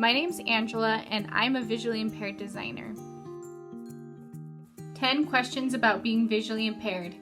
My name's Angela and I'm a visually impaired designer. 10 questions about being visually impaired.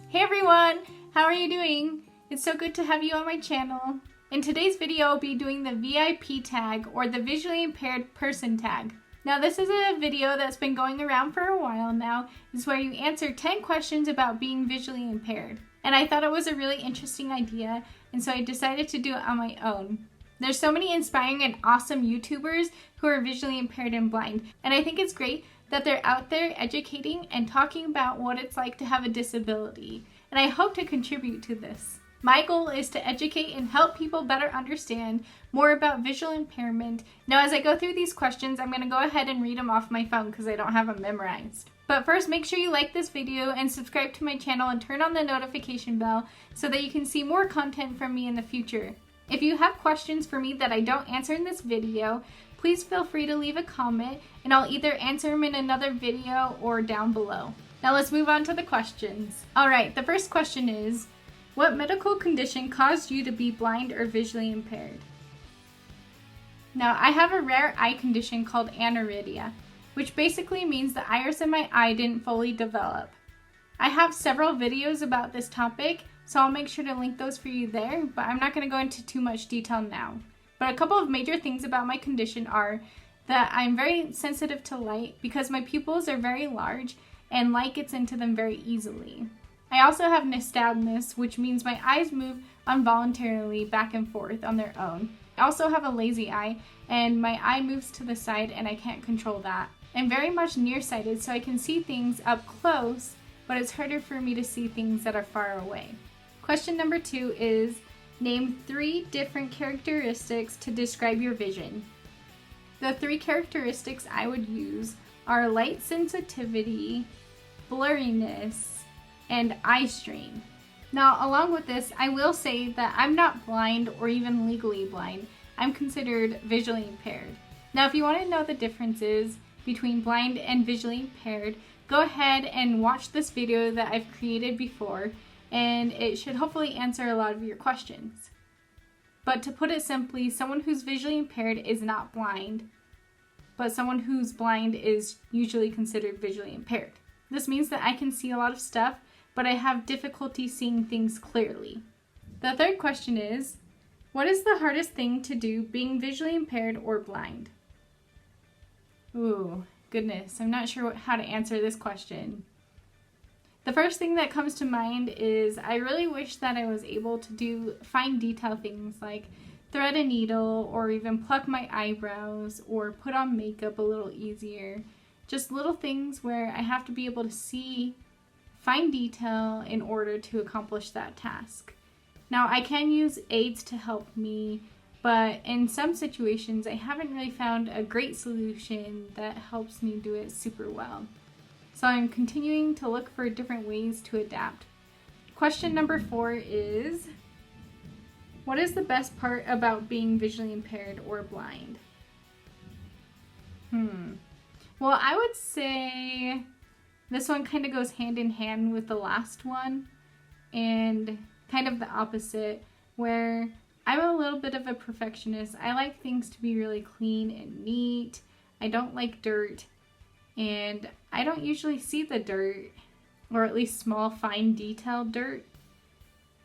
Hey everyone, how are you doing? It's so good to have you on my channel. In today's video, I'll be doing the VIP tag or the visually impaired person tag. Now this is a video that's been going around for a while now. It's where you answer 10 questions about being visually impaired. And I thought it was a really interesting idea, and so I decided to do it on my own. There's so many inspiring and awesome YouTubers who are visually impaired and blind, and I think it's great that they're out there educating and talking about what it's like to have a disability, and I hope to contribute to this. My goal is to educate and help people better understand more about visual impairment. Now as I go through these questions, I'm going to go ahead and read them off my phone because I don't have them memorized. But first, make sure you like this video and subscribe to my channel and turn on the notification bell so that you can see more content from me in the future. If you have questions for me that I don't answer in this video, please feel free to leave a comment and I'll either answer them in another video or down below. Now let's move on to the questions. Alright, the first question is, what medical condition caused you to be blind or visually impaired? Now, I have a rare eye condition called aniridia, which basically means the iris in my eye didn't fully develop. I have several videos about this topic, so I'll make sure to link those for you there, but I'm not going to go into too much detail now. But a couple of major things about my condition are that I'm very sensitive to light because my pupils are very large and light gets into them very easily. I also have nystagmus, which means my eyes move involuntarily back and forth on their own. I also have a lazy eye, and my eye moves to the side and I can't control that. I'm very much nearsighted, so I can see things up close, but it's harder for me to see things that are far away. Question number 2 is, name 3 different characteristics to describe your vision. The 3 characteristics I would use are light sensitivity, blurriness, and eye strain. Now, along with this, I will say that I'm not blind or even legally blind. I'm considered visually impaired. Now, if you want to know the differences between blind and visually impaired, go ahead and watch this video that I've created before, and it should hopefully answer a lot of your questions. But to put it simply, someone who's visually impaired is not blind, but someone who's blind is usually considered visually impaired. This means that I can see a lot of stuff, but I have difficulty seeing things clearly. The third question is, what is the hardest thing to do being visually impaired or blind? Ooh, goodness, I'm not sure how to answer this question. The first thing that comes to mind is I really wish that I was able to do fine detail things like thread a needle or even pluck my eyebrows or put on makeup a little easier. Just little things where I have to be able to see fine detail in order to accomplish that task. Now, I can use aids to help me, but in some situations I haven't really found a great solution that helps me do it super well. So I'm continuing to look for different ways to adapt. Question number 4 is, what is the best part about being visually impaired or blind? Well, I would say this one kind of goes hand in hand with the last one, and kind of the opposite, where I'm a little bit of a perfectionist. I like things to be really clean and neat. I don't like dirt, and I don't usually see the dirt, or at least small, fine, detailed dirt.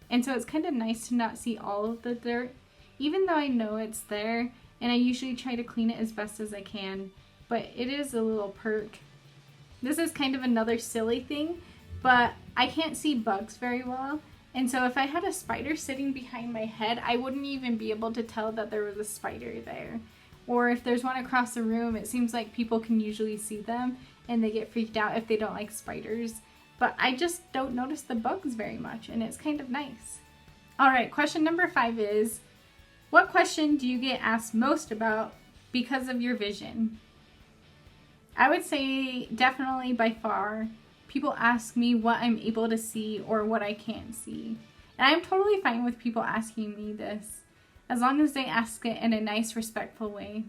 And so it's kind of nice to not see all of the dirt, even though I know it's there, and I usually try to clean it as best as I can, but it is a little perk. This is kind of another silly thing, but I can't see bugs very well, and so if I had a spider sitting behind my head, I wouldn't even be able to tell that there was a spider there. Or if there's one across the room, it seems like people can usually see them and they get freaked out if they don't like spiders. But I just don't notice the bugs very much, and it's kind of nice. Alright, question number 5 is, what question do you get asked most about because of your vision? I would say definitely by far, people ask me what I'm able to see or what I can't see. And I'm totally fine with people asking me this, as long as they ask it in a nice, respectful way.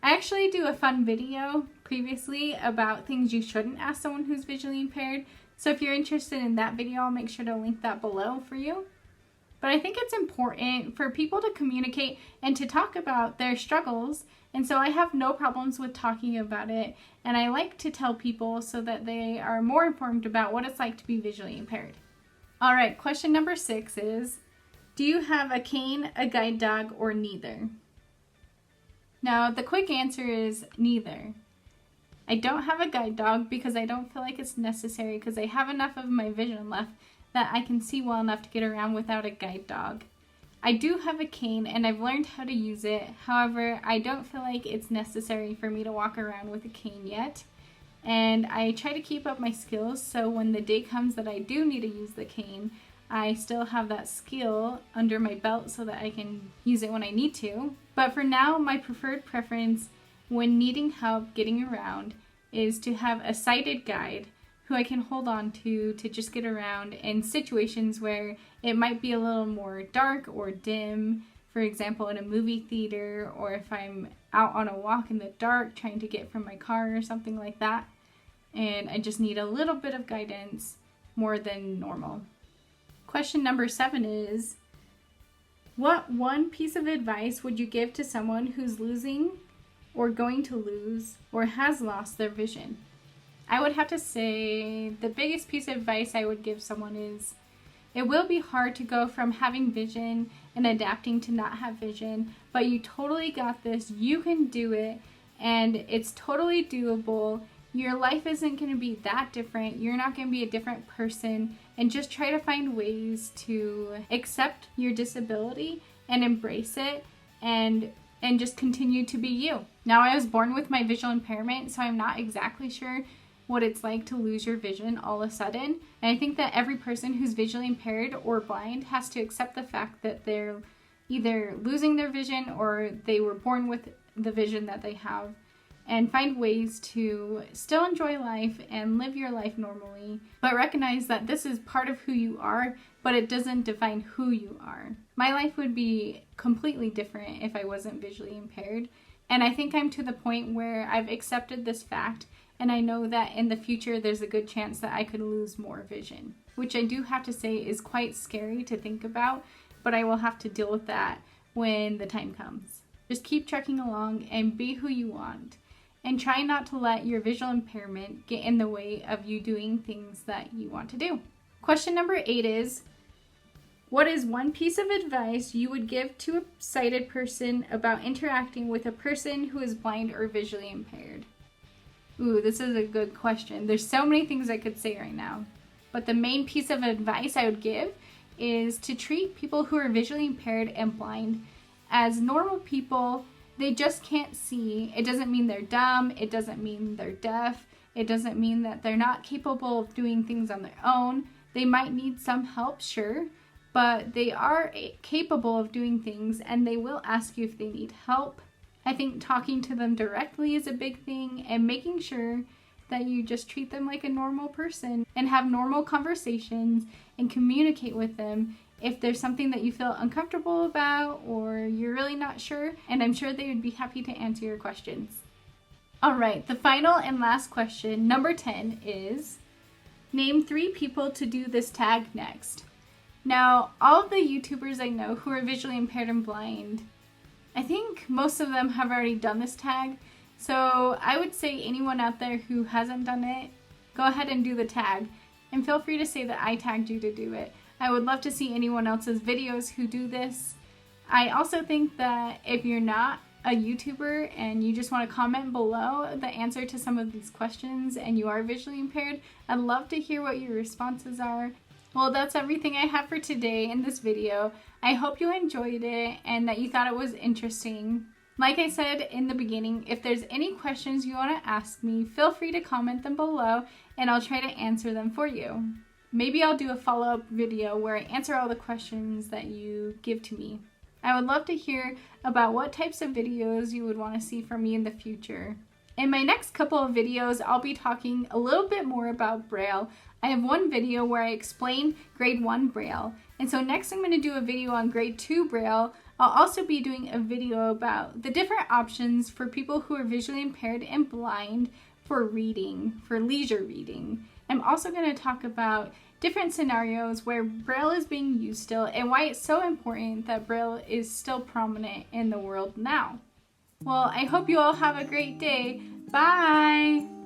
I actually do a fun video previously about things you shouldn't ask someone who's visually impaired, so if you're interested in that video, I'll make sure to link that below for you. But I think it's important for people to communicate and to talk about their struggles. And so I have no problems with talking about it. And I like to tell people so that they are more informed about what it's like to be visually impaired. All right, question number 6 is, do you have a cane, a guide dog, or neither? Now, the quick answer is neither. I don't have a guide dog because I don't feel like it's necessary because I have enough of my vision left that I can see well enough to get around without a guide dog. I do have a cane and I've learned how to use it. However, I don't feel like it's necessary for me to walk around with a cane yet. And I try to keep up my skills so when the day comes that I do need to use the cane, I still have that skill under my belt so that I can use it when I need to. But for now, my preferred preference when needing help getting around is to have a sighted guide who I can hold on to just get around in situations where it might be a little more dark or dim, for example, in a movie theater, or if I'm out on a walk in the dark trying to get from my car or something like that, and I just need a little bit of guidance more than normal. Question number 7 is, what one piece of advice would you give to someone who's losing or going to lose or has lost their vision? I would have to say the biggest piece of advice I would give someone is, it will be hard to go from having vision and adapting to not have vision, but you totally got this. You can do it, and it's totally doable. Your life isn't going to be that different. You're not going to be a different person, and just try to find ways to accept your disability and embrace it and just continue to be you. Now, I was born with my visual impairment, so I'm not exactly sure what it's like to lose your vision all of a sudden. And I think that every person who's visually impaired or blind has to accept the fact that they're either losing their vision or they were born with the vision that they have, and find ways to still enjoy life and live your life normally, but recognize that this is part of who you are, but it doesn't define who you are. My life would be completely different if I wasn't visually impaired, and I think I'm to the point where I've accepted this fact, and I know that in the future there's a good chance that I could lose more vision, which I do have to say is quite scary to think about, but I will have to deal with that when the time comes. Just keep trekking along and be who you want, and try not to let your visual impairment get in the way of you doing things that you want to do. Question number 8 is, what is one piece of advice you would give to a sighted person about interacting with a person who is blind or visually impaired? Ooh, this is a good question. There's so many things I could say right now. But the main piece of advice I would give is to treat people who are visually impaired and blind as normal people. They just can't see. It doesn't mean they're dumb. It doesn't mean they're deaf. It doesn't mean that they're not capable of doing things on their own. They might need some help, sure, but they are capable of doing things, and they will ask you if they need help. I think talking to them directly is a big thing, and making sure that you just treat them like a normal person and have normal conversations and communicate with them if there's something that you feel uncomfortable about or you're really not sure, and I'm sure they would be happy to answer your questions. All right, the final and last question, number 10, is name 3 people to do this tag next. Now, all of the YouTubers I know who are visually impaired and blind, I think most of them have already done this tag, so I would say anyone out there who hasn't done it, go ahead and do the tag, and feel free to say that I tagged you to do it. I would love to see anyone else's videos who do this. I also think that if you're not a YouTuber and you just want to comment below the answer to some of these questions and you are visually impaired, I'd love to hear what your responses are. Well, that's everything I have for today in this video. I hope you enjoyed it and that you thought it was interesting. Like I said in the beginning, if there's any questions you want to ask me, feel free to comment them below and I'll try to answer them for you. Maybe I'll do a follow-up video where I answer all the questions that you give to me. I would love to hear about what types of videos you would want to see from me in the future. In my next couple of videos, I'll be talking a little bit more about Braille. I have one video where I explain grade 1 Braille. And so next I'm going to do a video on grade 2 Braille. I'll also be doing a video about the different options for people who are visually impaired and blind for reading, for leisure reading. I'm also going to talk about different scenarios where Braille is being used still and why it's so important that Braille is still prominent in the world now. Well, I hope you all have a great day. Bye!